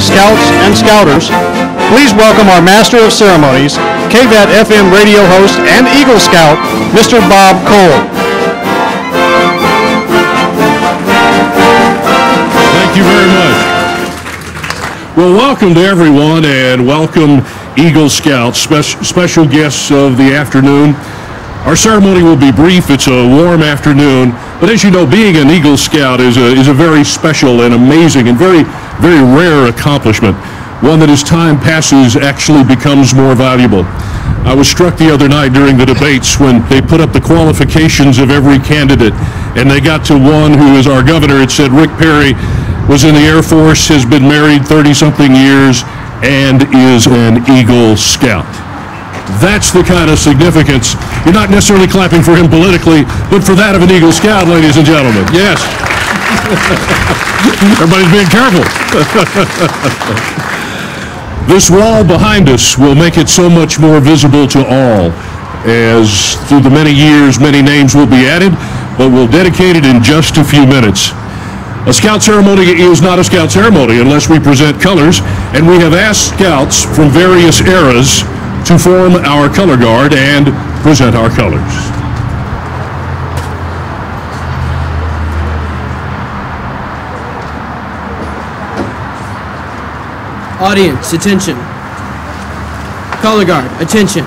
Scouts, and Scouters, please welcome our Master of Ceremonies, KVAT FM radio host and Eagle Scout, Mr. Bob Cole. Thank you very much. Well, welcome to everyone, and welcome Eagle Scouts, special guests of the afternoon. Our ceremony will be brief. It's a warm afternoon, but as you know, being an Eagle Scout is a very special and amazing and very, very rare accomplishment, one that as time passes actually becomes more valuable. I was struck the other night during the debates when they put up the qualifications of every candidate, and they got to one who is our governor. It said Rick Perry was in the Air Force, has been married 30-something years, and is an Eagle Scout. That's the kind of significance. You're not necessarily clapping for him politically, but for that of an Eagle Scout, ladies and gentlemen. Yes. Everybody's being careful. This wall behind us will make it so much more visible to all, as through the many years, many names will be added, but we'll dedicate it in just a few minutes. A Scout ceremony is not a Scout ceremony unless we present colors, and we have asked Scouts from various eras to form our color guard and present our colors. Audience, attention. Color guard, attention.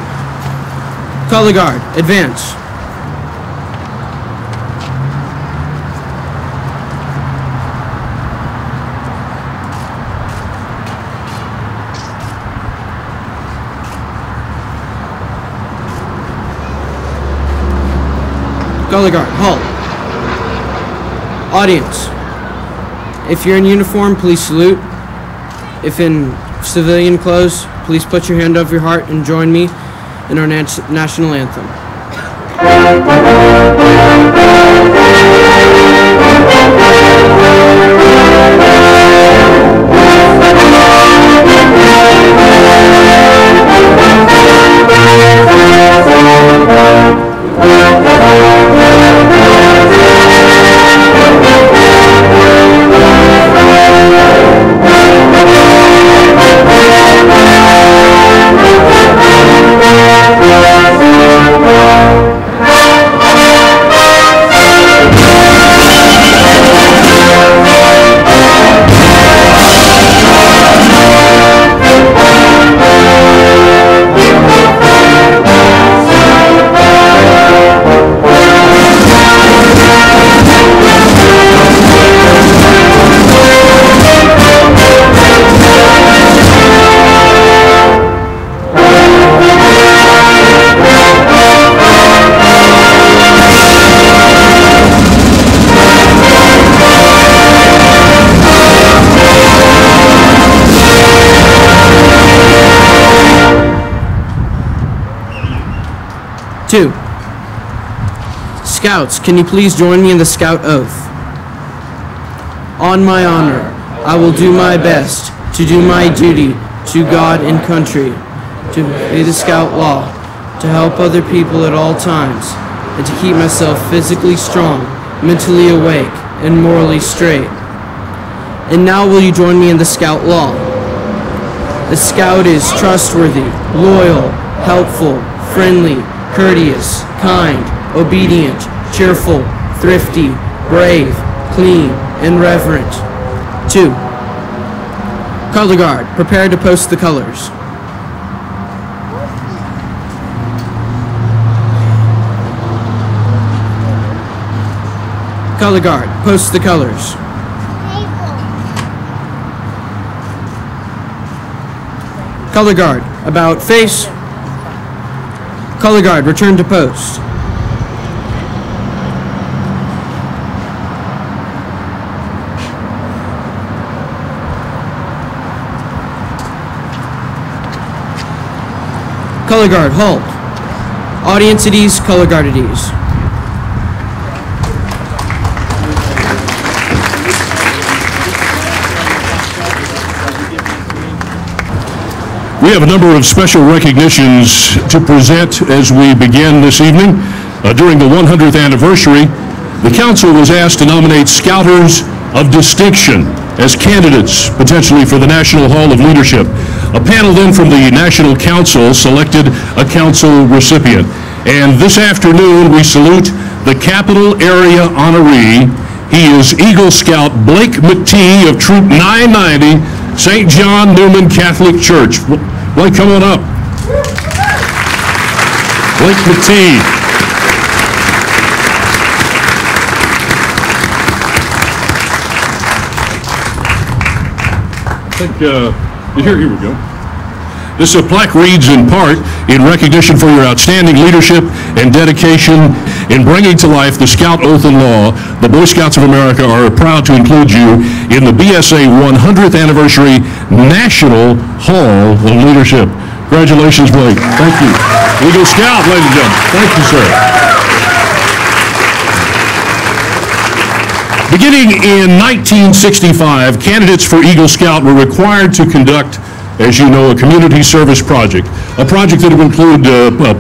Color guard, advance. Color guard, halt. Audience, if you're in uniform, please salute. If in civilian clothes, please put your hand over your heart and join me in our national anthem. Two. Scouts, can you please join me in the Scout Oath? On my honor, I will do my best to do my duty to God and country, to obey the Scout law, to help other people at all times, and to keep myself physically strong, mentally awake, and morally straight. And now will you join me in the Scout law? The Scout is trustworthy, loyal, helpful, friendly, courteous, kind, obedient, cheerful, thrifty, brave, clean, and reverent. 2. Color guard, prepare to post the colors. Color guard, post the colors. Color guard, about face. Color guard, return to post. Color guard, halt. Audience at ease, color guard at ease. We have a number of special recognitions to present as we begin this evening. During the 100th anniversary, the Council was asked to nominate Scouters of Distinction as candidates, potentially, for the National Hall of Leadership. A panel then from the National Council selected a council recipient. And this afternoon, we salute the Capital Area honoree. He is Eagle Scout Blake McTee of Troop 990, St. John Newman Catholic Church. Blake, come on up. Blake McTee. Here we go. This plaque reads in part, in recognition for your outstanding leadership and dedication in bringing to life the Scout Oath and Law, the Boy Scouts of America are proud to include you in the BSA 100th Anniversary National Hall of Leadership. Congratulations, Blake. Thank you. Eagle Scout, ladies and gentlemen. Thank you, sir. Beginning in 1965, candidates for Eagle Scout were required to conduct, as you know, a community service project, a project that would include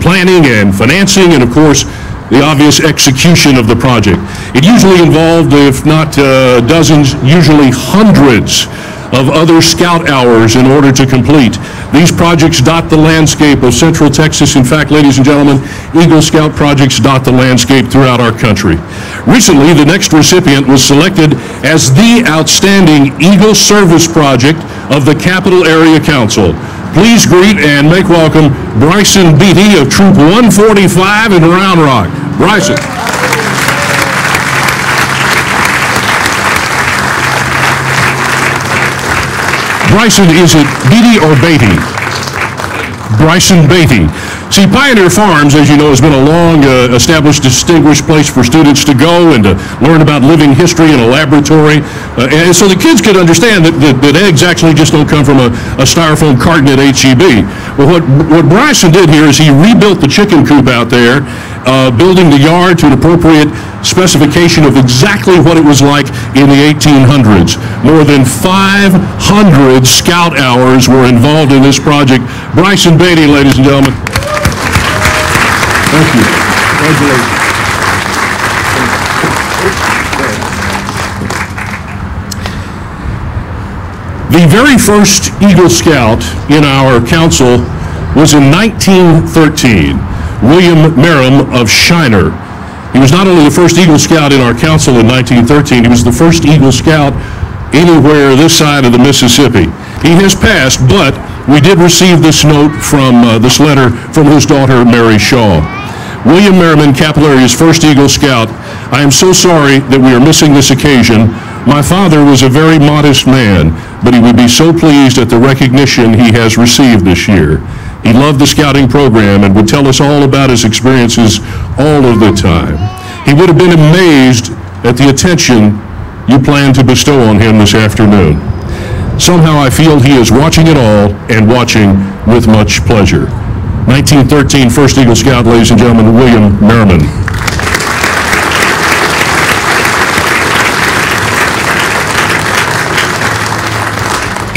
planning and financing and, of course, the obvious execution of the project. It usually involved, if not dozens, usually hundreds of other scout hours in order to complete. These projects dot the landscape of Central Texas. In fact, ladies and gentlemen, Eagle Scout projects dot the landscape throughout our country. Recently, the next recipient was selected as the outstanding Eagle Service Project of the Capital Area Council. Please greet and make welcome Bryson Beatty of Troop 145 in Round Rock. Bryson. Bryson, is it Beatty or Beatty? Bryson Beatty. See, Pioneer Farms, as you know, has been a long established, distinguished place for students to go and to learn about living history in a laboratory. And so the kids could understand that eggs actually just don't come from a styrofoam carton at HEB. Well, what Bryson did here is he rebuilt the chicken coop out there, building the yard to an appropriate specification of exactly what it was like in the 1800s. More than 500 scout hours were involved in this project. Bryson Beatty, ladies and gentlemen. Thank you. Congratulations. The very first Eagle Scout in our council was in 1913, William Merrim of Shiner. He was not only the first Eagle Scout in our council in 1913, he was the first Eagle Scout anywhere this side of the Mississippi. He has passed, but we did receive this note from this letter from his daughter, Mary Shaw. William Merriman, Capital Area's first Eagle Scout, I am so sorry that we are missing this occasion. My father was a very modest man, but he would be so pleased at the recognition he has received this year. He loved the scouting program and would tell us all about his experiences all of the time. He would have been amazed at the attention you plan to bestow on him this afternoon. Somehow I feel he is watching it all and watching with much pleasure. 1913 First Eagle Scout, ladies and gentlemen, William Merriman.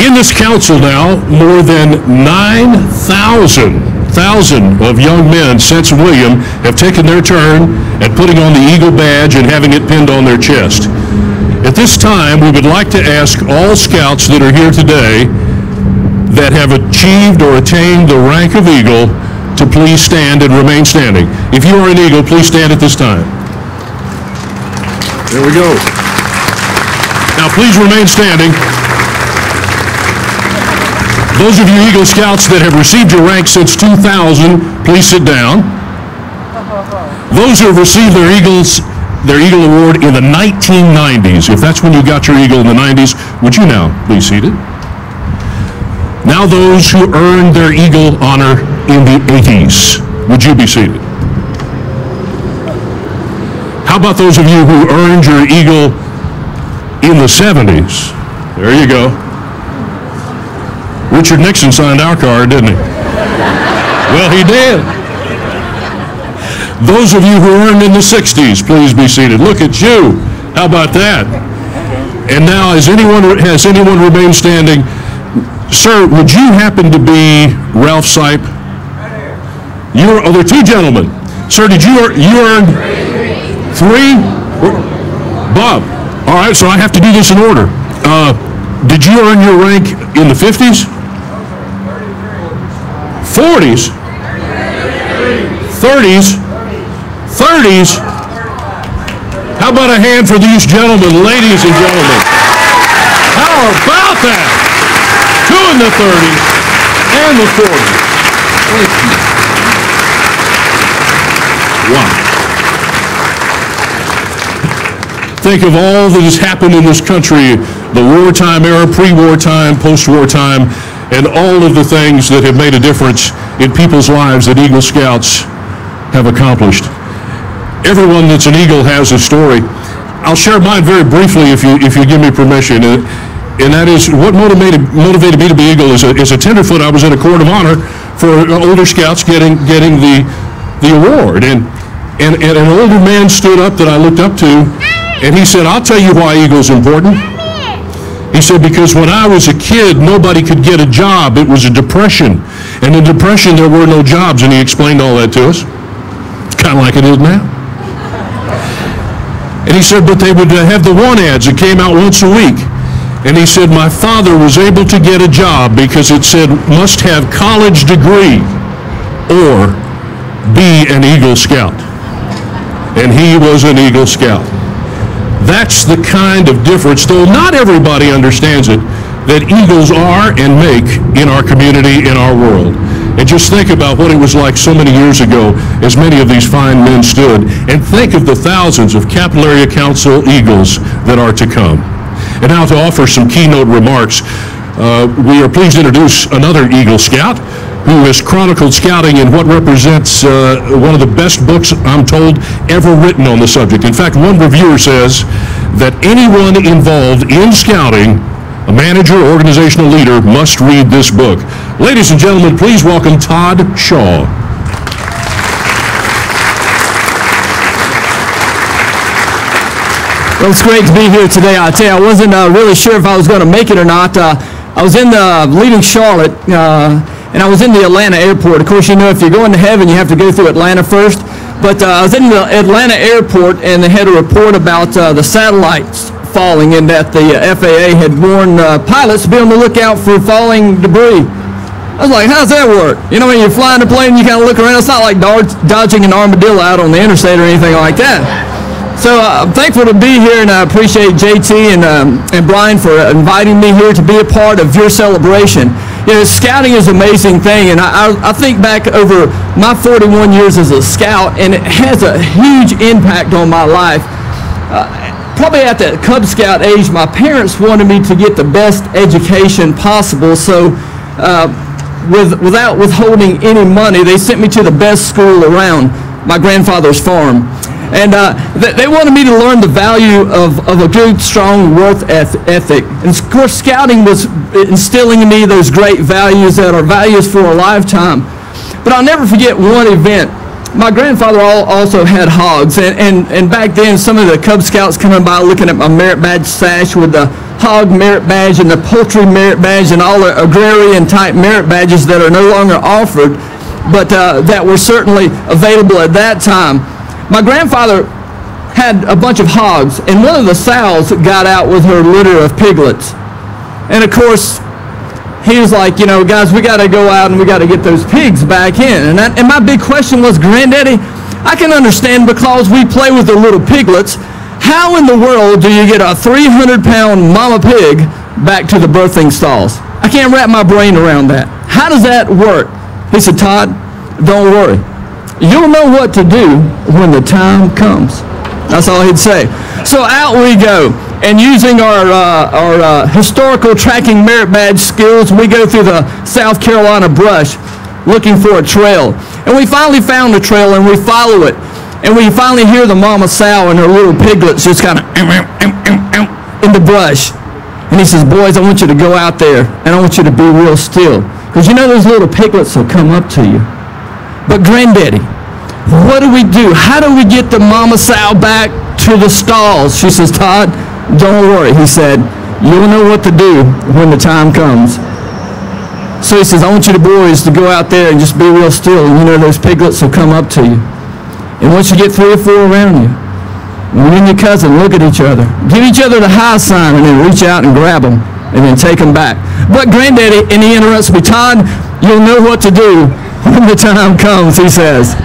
In this council now, more than 9,000 of young men since William have taken their turn at putting on the Eagle badge and having it pinned on their chest. At this time, we would like to ask all scouts that are here today that have achieved or attained the rank of Eagle to please stand and remain standing. If you are an Eagle, please stand at this time. There we go. Now please remain standing. Those of you Eagle Scouts that have received your rank since 2000, please sit down. Those who have received their Eagle Award in the 1990s, if that's when you got your Eagle in the 90s, would you now please seated? Now those who earned their Eagle honor in the 80s, would you be seated? How about those of you who earned your Eagle in the 70s? There you go. Richard Nixon signed our card, didn't he? Well, he did. Those of you who earned in the 60s, please be seated. Look at you. How about that? And now, has anyone remained standing? Sir, would you happen to be Ralph Sipe? There are two gentlemen. Sir, did you earn three? Bob. All right, so I have to do this in order. Did you earn your rank in the 50s? 40s? 30s? 30s? How about a hand for these gentlemen, ladies and gentlemen? How about that? 2 in the 30s and the 40s. Wow. Think of all that has happened in this country, the wartime era, pre-wartime, post-wartime, and all of the things that have made a difference in people's lives that Eagle Scouts have accomplished. Everyone that's an Eagle has a story. I'll share mine very briefly if you give me permission. And that is what motivated me to be Eagle. As a tenderfoot, I was in a court of honor for older Scouts getting the award. And an older man stood up that I looked up to, and he said, "I'll tell you why Eagle's important." He said, "Because when I was a kid, nobody could get a job. It was a depression. And in depression, there were no jobs." And he explained all that to us. It's kind of like it is now. And he said, but they would have the want ads that came out once a week. And he said, my father was able to get a job because it said, must have college degree or be an Eagle Scout. And he was an Eagle Scout. That's the kind of difference, though not everybody understands it, that Eagles are and make in our community, in our world. And just think about what it was like so many years ago as many of these fine men stood, and think of the thousands of Capital Area Council Eagles that are to come. And now to offer some keynote remarks, we are pleased to introduce another Eagle Scout who has chronicled scouting in what represents one of the best books, I'm told, ever written on the subject. In fact, one reviewer says that anyone involved in scouting, a manager or organizational leader, must read this book. Ladies and gentlemen, please welcome Todd Shaw. Well, it's great to be here today. I tell you, I wasn't really sure if I was going to make it or not. I was leaving Charlotte, and I was in the Atlanta airport. Of course, you know, if you're going to heaven, you have to go through Atlanta first. But I was in the Atlanta airport, and they had a report about the satellites falling, and that the FAA had warned pilots to be on the lookout for falling debris. I was like, how's that work? You know, when you're flying a plane, you kind of look around. It's not like dodging an armadillo out on the interstate or anything like that. So I'm thankful to be here, and I appreciate JT and Brian for inviting me here to be a part of your celebration. You know, scouting is an amazing thing, and I think back over my 41 years as a scout, and it has a huge impact on my life. Probably at the Cub Scout age, my parents wanted me to get the best education possible, so without withholding any money, they sent me to the best school around, my grandfather's farm. And they wanted me to learn the value of a good, strong work ethic. And of course, scouting was instilling in me those great values that are values for a lifetime. But I'll never forget one event. My grandfather also had hogs, and back then some of the Cub Scouts coming by looking at my merit badge sash with the hog merit badge and the poultry merit badge and all the agrarian type merit badges that are no longer offered, but that were certainly available at that time. My grandfather had a bunch of hogs, and one of the sows got out with her litter of piglets. And of course, he was like, you know, guys, we got to go out and we got to get those pigs back in. And my big question was, Granddaddy, I can understand because we play with the little piglets. How in the world do you get a 300-pound mama pig back to the birthing stalls? I can't wrap my brain around that. How does that work? He said, Todd, don't worry. You'll know what to do when the time comes. That's all he'd say. So out we go. And using our historical tracking merit badge skills, we go through the South Carolina brush looking for a trail. And we finally found the trail, and we follow it. And we finally hear the mama sow and her little piglets just kind of in the brush. And he says, boys, I want you to go out there, and I want you to be real still. Because you know those little piglets will come up to you. But Granddaddy, what do we do? How do we get the mama sow back to the stalls? She says, Todd, don't worry. He said, you'll know what to do when the time comes. So he says, I want you boys to go out there and just be real still. And you know those piglets will come up to you. And once you get 3 or 4 around you, you and your cousin look at each other. Give each other the high sign and then reach out and grab them. and then take them back. But Granddaddy, and he interrupts me, Todd, you'll know what to do when the time comes, he says.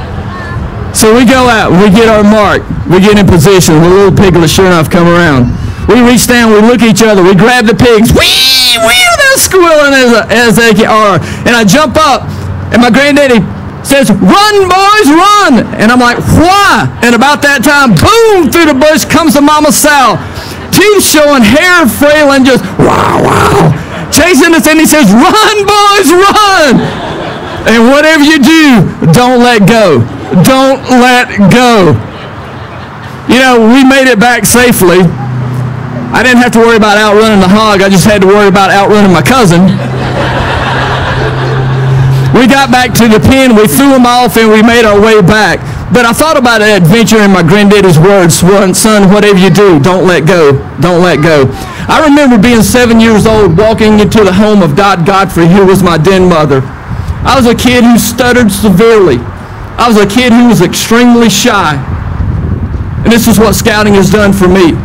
So we go out, we get our mark, we get in position, the little piglets sure enough come around. We reach down, we look at each other, we grab the pigs, wee, they're squealing as they are. And I jump up, and my granddaddy says, run, boys, run! And I'm like, why? And about that time, boom, through the bush comes the Mama Sow. Teeth showing, hair frailing, just wow, chasing us, and he says, run, boys, run! And whatever you do, don't let go. Don't let go. You know, we made it back safely. I didn't have to worry about outrunning the hog. I just had to worry about outrunning my cousin. We got back to the pen, we threw them off, and we made our way back. But I thought about an adventure in my granddaddy's words, son, whatever you do, don't let go. Don't let go. I remember being 7 years old, walking into the home of Dot Godfrey, who was my den mother. I was a kid who stuttered severely. I was a kid who was extremely shy. And this is what scouting has done for me,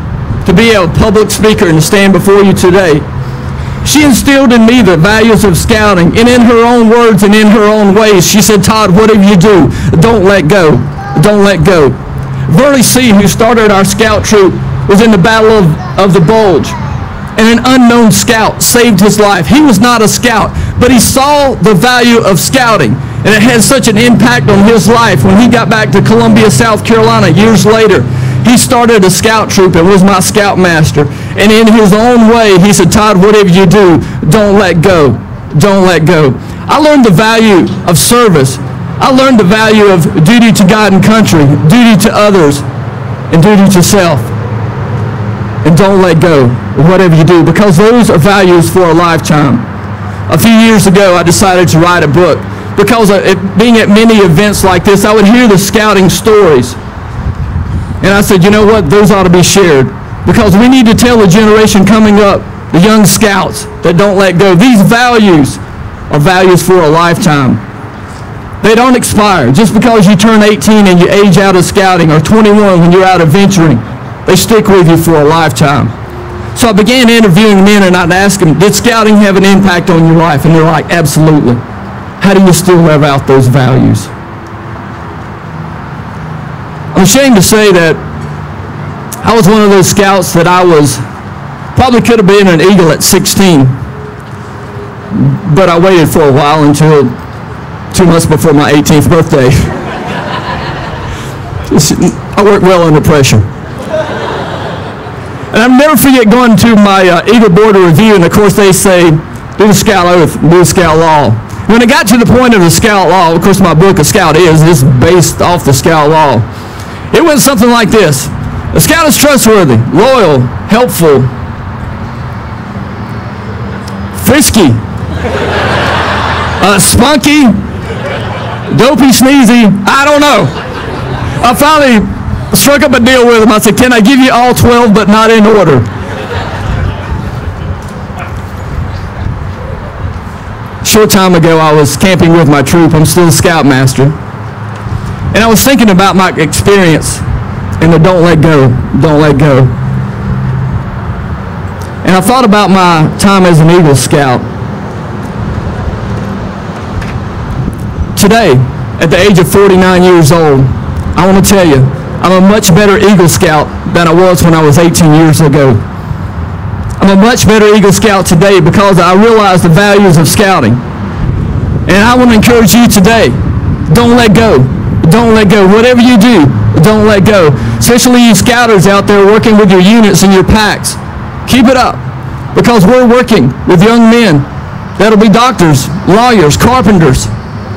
to be a public speaker and to stand before you today. She instilled in me the values of scouting, and in her own words and in her own ways, she said, Todd, whatever you do, don't let go. Don't let go. Verley C., who started our scout troop, was in the Battle of the Bulge, and an unknown scout saved his life. He was not a scout, but he saw the value of scouting, and it had such an impact on his life. When he got back to Columbia, South Carolina, years later, he started a scout troop and was my scoutmaster. And in his own way, he said, Todd, whatever you do, don't let go. Don't let go. I learned the value of service. I learned the value of duty to God and country, duty to others, and duty to self. And don't let go, whatever you do, because those are values for a lifetime. A few years ago, I decided to write a book. Because being at many events like this, I would hear the scouting stories. And I said, you know what, those ought to be shared. Because we need to tell the generation coming up, the young scouts, that don't let go. These values are values for a lifetime. They don't expire. Just because you turn 18 and you age out of scouting, or 21 when you're out adventuring, they stick with you for a lifetime. So I began interviewing men, and I'd ask them, did scouting have an impact on your life? And they're like, absolutely. How do you still live out those values? I'm ashamed to say that I was one of those scouts that probably could have been an Eagle at 16, but I waited for a while until 2 months before my 18th birthday. I work well under pressure. And I'll never forget going to my Eagle Board of Review, and of course they say, do the Scout Oath, do the Scout Law. When it got to the point of the Scout Law, of course my book, A Scout Is based off the Scout Law. It went something like this. A scout is trustworthy, loyal, helpful, frisky, spunky, dopey, sneezy, I don't know. I finally struck up a deal with him. I said, can I give you all 12 but not in order? Short time ago, I was camping with my troop. I'm still a scoutmaster. And I was thinking about my experience in the don't let go, don't let go. And I thought about my time as an Eagle Scout. Today, at the age of 49 years old, I want to tell you, I'm a much better Eagle Scout than I was when I was 18 years ago. I'm a much better Eagle Scout today because I realize the values of scouting. And I want to encourage you today, don't let go. Don't let go. Whatever you do, don't let go. Especially you scouters out there working with your units and your packs. Keep it up, because we're working with young men that'll be doctors, lawyers, carpenters,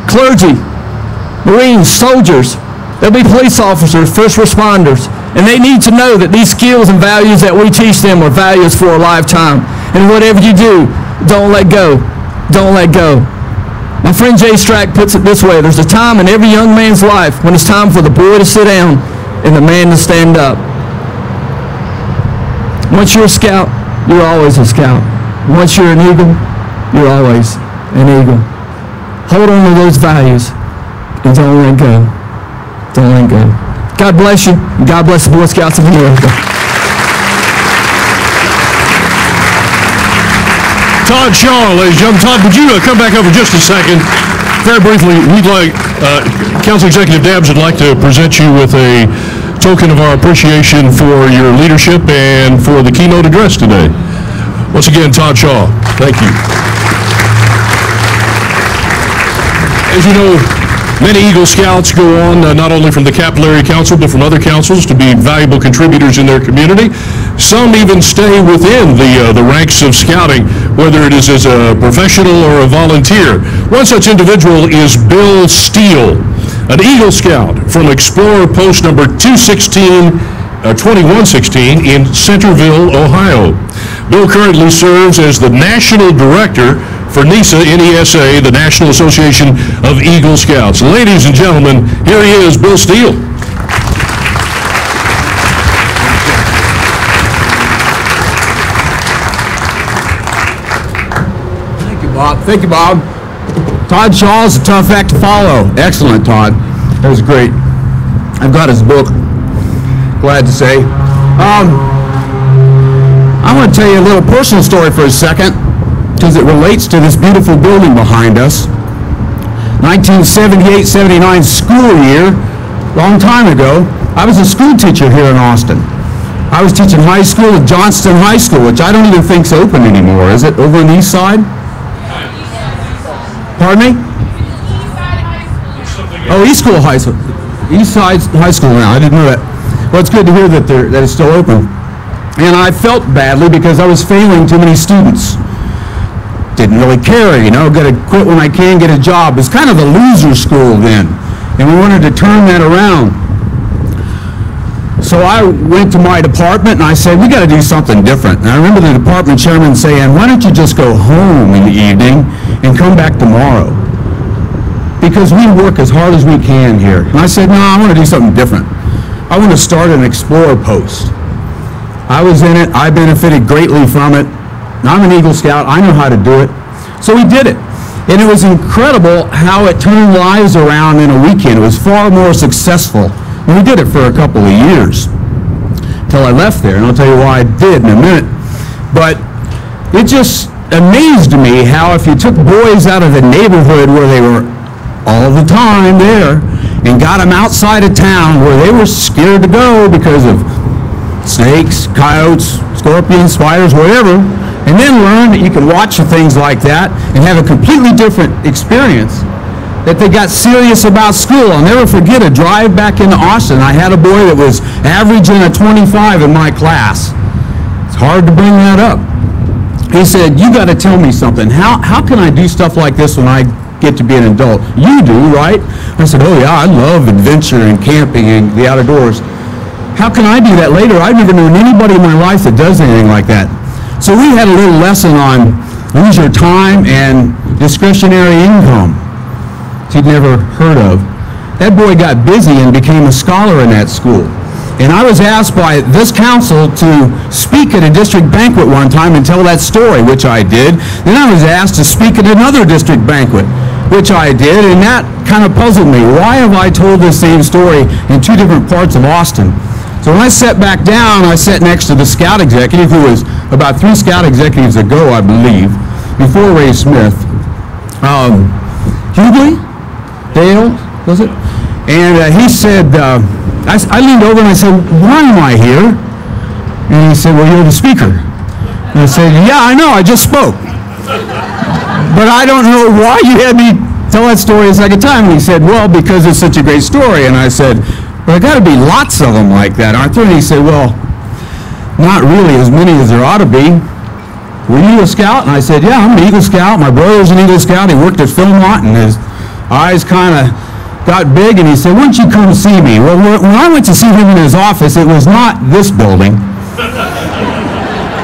clergy, Marines, soldiers. They'll be police officers, first responders, and they need to know that these skills and values that we teach them are values for a lifetime. And whatever you do, don't let go. Don't let go. My friend Jay Strack puts it this way: there's a time in every young man's life when it's time for the boy to sit down and the man to stand up. Once you're a scout, you're always a scout. Once you're an eagle, you're always an eagle. Hold on to those values and don't let go. Don't let go. God bless you. God bless the Boy Scouts of America. Todd Shaw, ladies and gentlemen. Todd, would you come back up for just a second? Very briefly, Council Executive Dabbs would like to present you with a token of our appreciation for your leadership and for the keynote address today. Once again, Todd Shaw, thank you. As you know, many Eagle Scouts go on, not only from the Capillary Council, but from other councils to be valuable contributors in their community. Some even stay within the ranks of scouting, whether it is as a professional or a volunteer. One such individual is Bill Steele, an Eagle Scout from Explorer Post number 2116 in Centerville, Ohio. Bill currently serves as the National Director for NESA, the National Association of Eagle Scouts. Ladies and gentlemen, here he is, Bill Steele. Thank you, Bob. Thank you, Bob. Todd Shaw is a tough act to follow. Excellent, Todd. That was great. I've got his book. Glad to say. I want to tell you a little personal story for a second, because it relates to this beautiful building behind us. 1978-79 school year, long time ago, I was a school teacher here in Austin. I was teaching high school at Johnston High School, which I don't even think is open anymore. Is it over on the east side? Pardon me? Oh, East School High School. East Side High School now. I didn't know that. Well, it's good to hear that it's still open. And I felt badly because I was failing too many students. Didn't really care, you know, got to quit when I can, get a job. It's kind of a loser school then, and we wanted to turn that around. So I went to my department and I said, we got to do something different. And I remember the department chairman saying, why don't you just go home in the evening and come back tomorrow? Because we work as hard as we can here. And I said, no, I want to do something different. I want to start an Explorer Post. I was in it. I benefited greatly from it. I'm an Eagle Scout. I know how to do it. So we did it. And it was incredible how it turned lives around in a weekend. It was far more successful. And we did it for a couple of years till I left there. And I'll tell you why I did in a minute. But it just amazed me how if you took boys out of the neighborhood where they were all the time there and got them outside of town where they were scared to go because of snakes, coyotes, scorpions, spiders, whatever, and then learn that you can watch things like that and have a completely different experience, that they got serious about school. I'll never forget a drive back into Austin. I had a boy that was averaging a 25 in my class. It's hard to bring that up. He said, you got to tell me something. How can I do stuff like this when I get to be an adult? You do, right? I said, oh yeah, I love adventure and camping and the outdoors. How can I do that later? I've never known anybody in my life that does anything like that. So we had a little lesson on leisure time and discretionary income he'd never heard of. That boy got busy and became a scholar in that school. And I was asked by this council to speak at a district banquet one time and tell that story, which I did. Then I was asked to speak at another district banquet, which I did, and that kind of puzzled me. Why have I told this same story in two different parts of Austin? So when I sat back down, I sat next to the scout executive, who was about 3 scout executives ago, I believe, before Ray Smith. Hughley? Dale, was it? And he said, I leaned over and I said, why am I here? And he said, well, you're the speaker. And I said, yeah, I know, I just spoke. But I don't know why you had me tell that story a second time. And he said, well, because it's such a great story. And I said, well, there got to be lots of them like that, aren't there? And he said, well, not really as many as there ought to be. Were you a scout? And I said, yeah, I'm an Eagle Scout. My brother's an Eagle Scout. He worked at Philmont, and his eyes kind of got big, and he said, why don't you come see me? Well, when I went to see him in his office, it was not this building.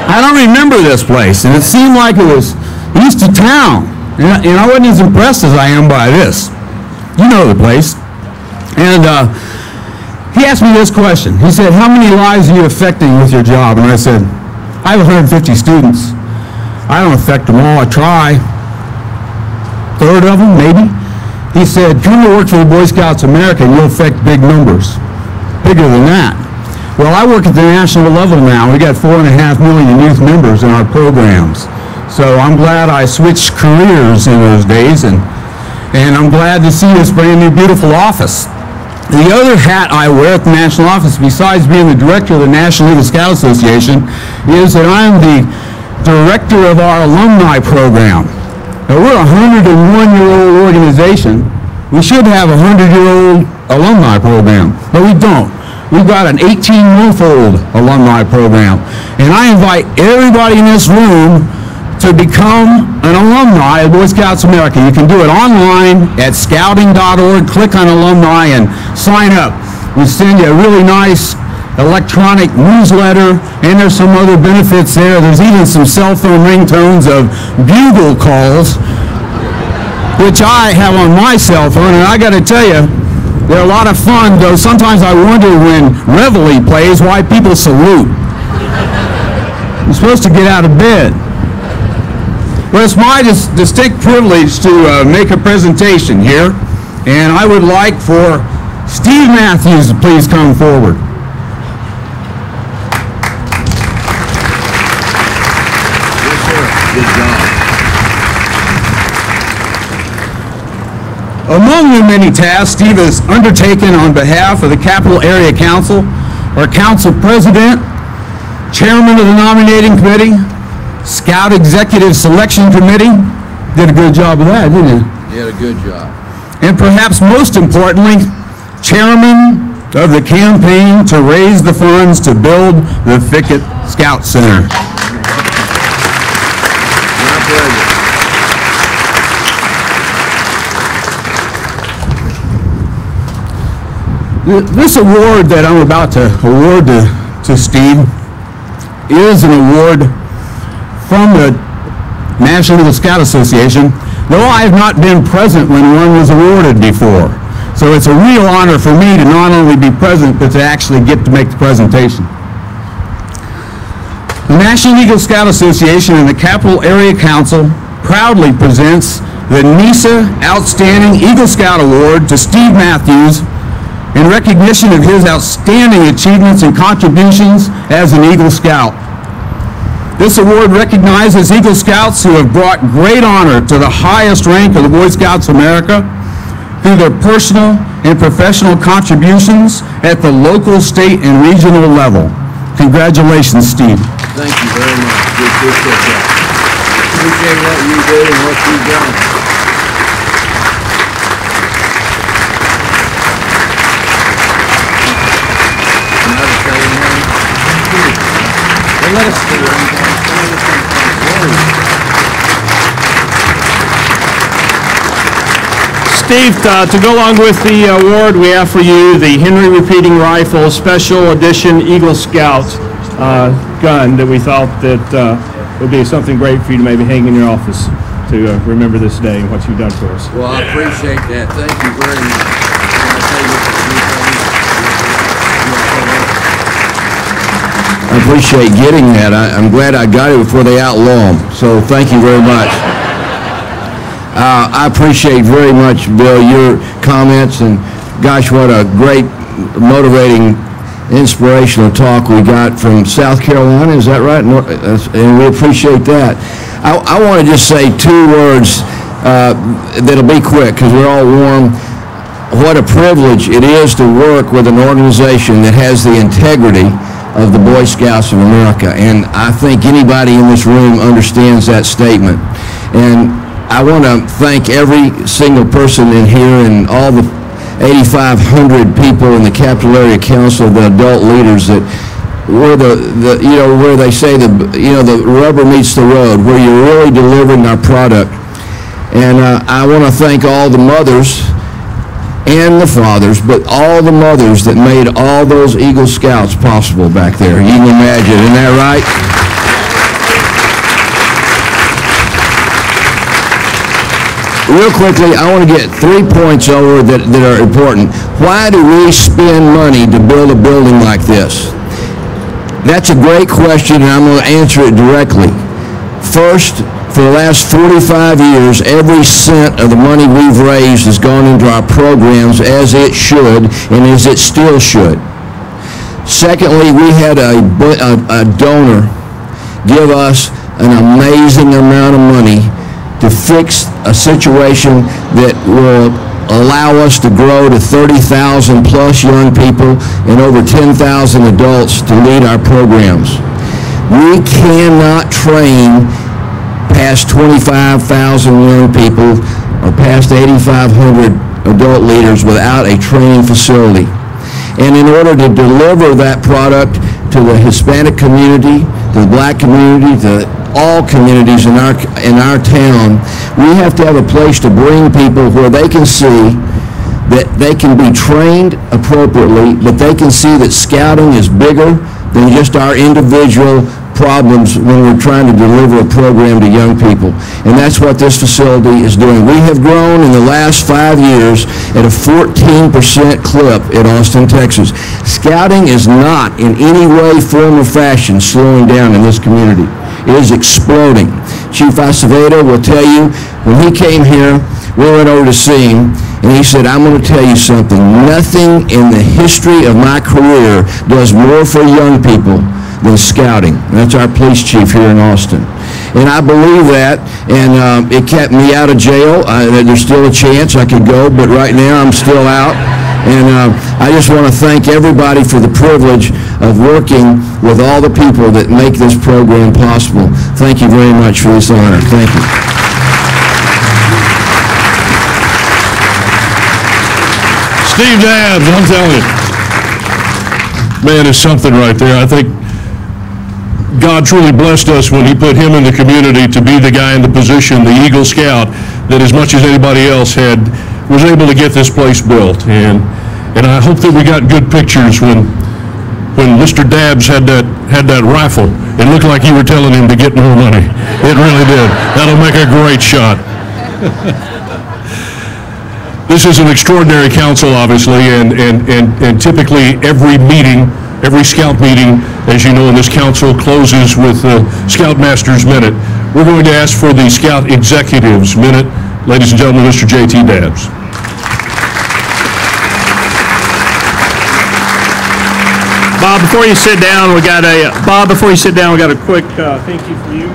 I don't remember this place, and it seemed like it was east of town. And I wasn't as impressed as I am by this. You know the place. And he asked me this question. He said, how many lives are you affecting with your job? And I said, I have 150 students. I don't affect them all. I try. Third of them, maybe. He said, come to work for the Boy Scouts of America and you'll affect big numbers. Bigger than that. Well, I work at the national level now. We got 4.5 million youth members in our programs. So I'm glad I switched careers in those days, and I'm glad to see this brand new beautiful office. The other hat I wear at the national office, besides being the director of the National Eagle Scout Association, is that I'm the director of our alumni program. Now, we're a 101-year-old organization. We should have a 100-year-old alumni program, but we don't. We've got an 18-month-old alumni program, and I invite everybody in this room to become an alumni of Boy Scouts America. You can do it online at scouting.org, click on alumni and sign up. We send you a really nice electronic newsletter, and there's some other benefits there. There's even some cell phone ringtones of bugle calls, which I have on my cell phone, and I got to tell you, they're a lot of fun, though sometimes I wonder when Reveille plays why people salute. You're supposed to get out of bed. Well, it's my distinct privilege to make a presentation here, and I would like for Steve Matthews to please come forward. Yes, sir. Good job. Among the many tasks Steve has undertaken on behalf of the Capital Area Council are Council President, Chairman of the Nominating Committee, Scout Executive Selection Committee. Did a good job of that, didn't you? You had a good job. And perhaps most importantly, Chairman of the campaign to raise the funds to build the Fickett Scout Center. My pleasure. This award that I'm about to award to Steve is an award from the National Eagle Scout Association, though I have not been present when one was awarded before. So it's a real honor for me to not only be present, but to actually get to make the presentation. The National Eagle Scout Association and the Capital Area Council proudly presents the NESA Outstanding Eagle Scout Award to Steve Matthews in recognition of his outstanding achievements and contributions as an Eagle Scout. This award recognizes Eagle Scouts who have brought great honor to the highest rank of the Boy Scouts of America through their personal and professional contributions at the local, state, and regional level. Congratulations, Steve. Thank you very much. We appreciate that. Appreciate what you do and what you've done. Let us do it. Steve, to go along with the award, we have for you the Henry Repeating Rifle Special Edition Eagle Scout gun that we thought that would be something great for you to maybe hang in your office to remember this day and what you've done for us. Well, I appreciate that. Thank you very much. I appreciate getting that. I'm glad I got it before they outlaw them. So thank you very much. I appreciate very much, Bill, your comments, and gosh, what a great, motivating, inspirational talk we got from South Carolina. Is that right? And we appreciate that. I want to just say two words that'll be quick because we're all warm. What a privilege it is to work with an organization that has the integrity of the Boy Scouts of America, and I think anybody in this room understands that statement. And I want to thank every single person in here and all the 8,500 people in the Capital Area Council, the adult leaders that were where they say the rubber meets the road, where you're really delivering our product. And I want to thank all the mothers and the fathers, but all the mothers that made all those Eagle Scouts possible back there. You can imagine, isn't that right? Real quickly, I want to get 3 points over that are important. Why do we spend money to build a building like this? That's a great question, and I'm going to answer it directly. First, for the last 45 years, every cent of the money we've raised has gone into our programs as it should and as it still should. Secondly, we had a donor give us an amazing amount of money to fix a situation that will allow us to grow to 30,000 plus young people and over 10,000 adults to lead our programs. We cannot train past 25,000 young people or past 8,500 adult leaders without a training facility. And in order to deliver that product to the Hispanic community, to the black community, to all communities in our town, we have to have a place to bring people where they can see that they can be trained appropriately, but they can see that scouting is bigger than just our individual problems when we're trying to deliver a program to young people. And that's what this facility is doing. We have grown in the last 5 years at a 14% clip in Austin, Texas. Scouting is not in any way, form, or fashion slowing down in this community. It is exploding. Chief Acevedo will tell you, when he came here, we went over to see him, and he said, I'm going to tell you something. Nothing in the history of my career does more for young people than scouting. And that's our police chief here in Austin. And I believe that, and it kept me out of jail. There's still a chance I could go, but right now I'm still out. And I just want to thank everybody for the privilege of working with all the people that make this program possible. Thank you very much for this honor. Thank you. Steve Dabbs, I'm telling you. Man, it's something right there. I think God truly blessed us when he put him in the community to be the guy in the position, the Eagle Scout, that as much as anybody else was able to get this place built. And I hope that we got good pictures when Mr. Dabbs had that rifle. It looked like you were telling him to get more money. It really did. That'll make a great shot. This is an extraordinary council, obviously, and typically every meeting, every Scout meeting, as you know, in this council closes with the Scoutmaster's Minute. We're going to ask for the Scout Executives Minute. Ladies and gentlemen, Mr. J.T. Dabbs. Bob, before you sit down, we got a quick thank you for you.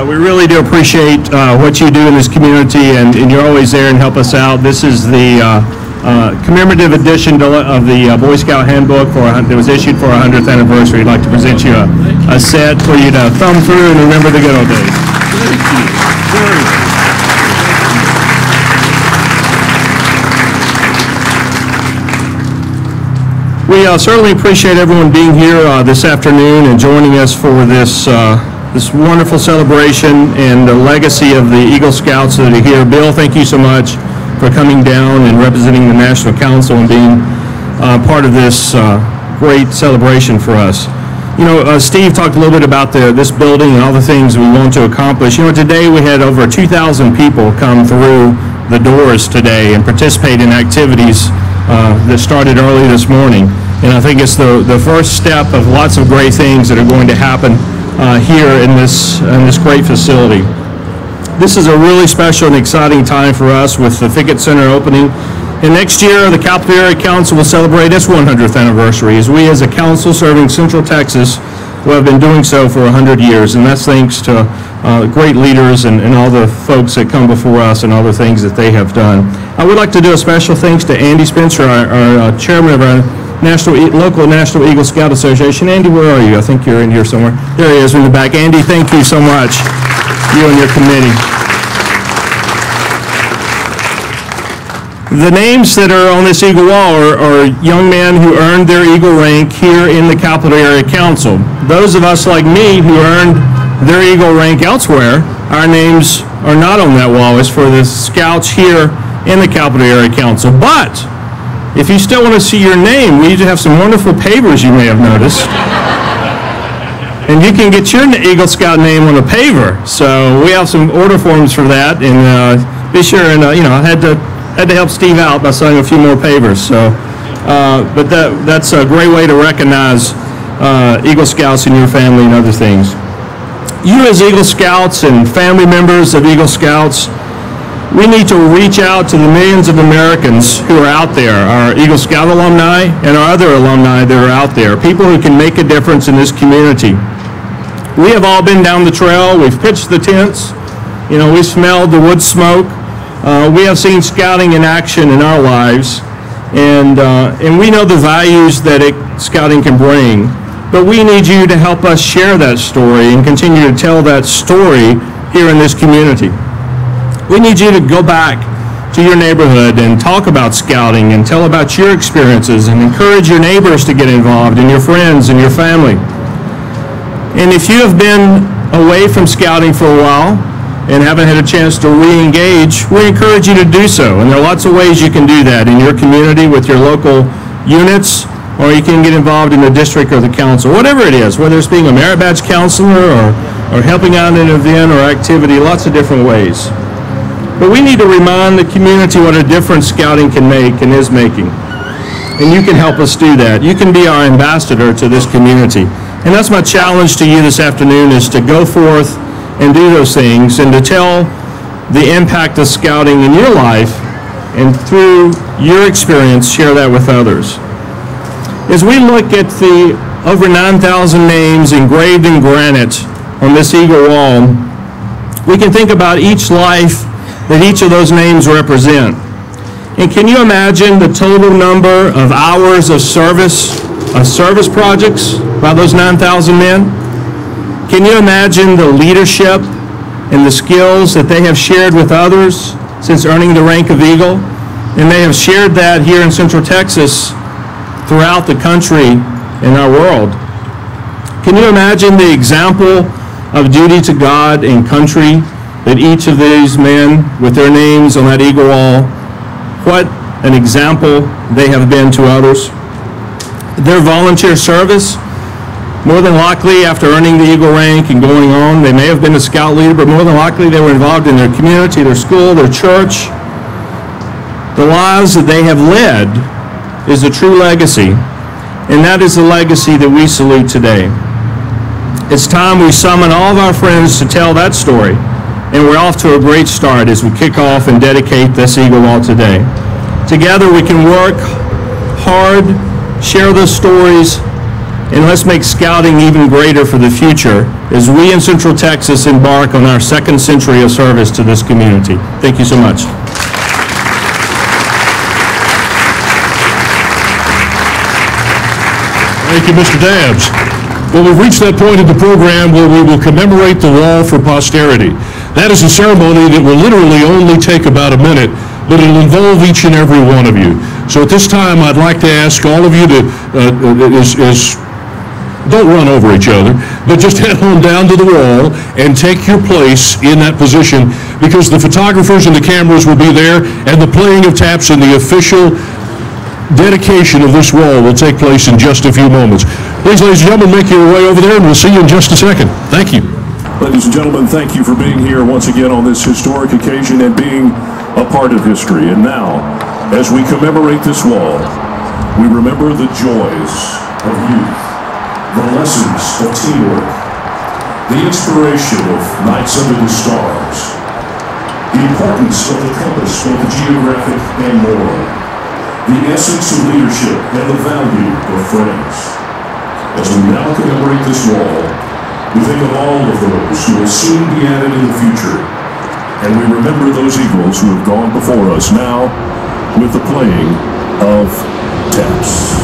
We really do appreciate what you do in this community, and you're always there and help us out. This is the commemorative edition of the Boy Scout Handbook that was issued for our 100th anniversary. I'd like to present you a set for you to thumb through and remember the good old days. Thank you. Very good. We certainly appreciate everyone being here this afternoon and joining us for this wonderful celebration and the legacy of the Eagle Scouts that are here. Bill, thank you so much for coming down and representing the National Council and being part of this great celebration for us. You know, Steve talked a little bit about this building and all the things we want to accomplish. You know, today we had over 2,000 people come through the doors today and participate in activities that started early this morning. And I think it's the first step of lots of great things that are going to happen here in this great facility. This is a really special and exciting time for us with the Fickett Center opening. And next year, the Capital Area Council will celebrate its 100th anniversary as we as a council serving Central Texas will have been doing so for 100 years. And that's thanks to great leaders and all the folks that come before us and all the things that they have done. I would like to do a special thanks to Andy Spencer, our chairman of our local National Eagle Scout Association. Andy, where are you? I think you're in here somewhere. There he is in the back. Andy, thank you so much, you and your committee. The names that are on this Eagle Wall are young men who earned their Eagle rank here in the Capital Area Council. Those of us like me who earned their Eagle rank elsewhere, our names are not on that wall. It's for the Scouts here in the Capital Area Council. But if you still want to see your name, we have some wonderful pavers you may have noticed. And you can get your Eagle Scout name on a paver. So we have some order forms for that. And be sure, and I had to help Steve out by selling a few more pavers. So, but that's a great way to recognize Eagle Scouts in your family and other things. You as Eagle Scouts and family members of Eagle Scouts, we need to reach out to the millions of Americans who are out there, our Eagle Scout alumni and our other alumni that are out there, people who can make a difference in this community. We have all been down the trail. We've pitched the tents. You know, we smelled the wood smoke. We have seen scouting in action in our lives, and we know the values that scouting can bring. But we need you to help us share that story and continue to tell that story here in this community. We need you to go back to your neighborhood and talk about scouting and tell about your experiences and encourage your neighbors to get involved and your friends and your family. And if you have been away from scouting for a while and haven't had a chance to re-engage, we encourage you to do so. And there are lots of ways you can do that in your community with your local units, or you can get involved in the district or the council, whatever it is, whether it's being a merit badge counselor or helping out in an event or activity, lots of different ways. But we need to remind the community what a difference scouting can make and is making. And you can help us do that. You can be our ambassador to this community. And that's my challenge to you this afternoon, is to go forth and do those things and to tell the impact of scouting in your life, and through your experience, share that with others. As we look at the over 9,000 names engraved in granite on this eagle wall, we can think about each life that each of those names represent. And can you imagine the total number of hours of service projects by those 9,000 men? Can you imagine the leadership and the skills that they have shared with others since earning the rank of Eagle? And they have shared that here in Central Texas, throughout the country and our world. Can you imagine the example of duty to God and country that each of these men with their names on that eagle wall, what an example they have been to others? Their volunteer service, more than likely after earning the eagle rank and going on, they may have been a scout leader, but more than likely they were involved in their community, their school, their church. The lives that they have led is a true legacy, and that is the legacy that we salute today. It's time we summon all of our friends to tell that story, and we're off to a great start as we kick off and dedicate this eagle wall today. Together we can work hard, share those stories, and let's make scouting even greater for the future as we in Central Texas embark on our second century of service to this community. Thank you so much. Thank you, Mr. Dabbs. Well, we've reached that point in the program where we will commemorate the wall for posterity. That is a ceremony that will literally only take about a minute, but it'll involve each and every one of you. So at this time, I'd like to ask all of you to, don't run over each other, but just head on down to the wall and take your place in that position, because the photographers and the cameras will be there, and the playing of taps and the official dedication of this wall will take place in just a few moments. Please, ladies and gentlemen, make your way over there, and we'll see you in just a second. Thank you. Ladies and gentlemen, thank you for being here once again on this historic occasion and being a part of history. And now, as we commemorate this wall, we remember the joys of youth, the lessons of teamwork, the inspiration of nights under the stars, the importance of the compass, both geographic and moral, the essence of leadership and the value of friends. As we now commemorate this wall, we think of all of those who will soon be added in the future, and we remember those eagles who have gone before us now with the playing of taps.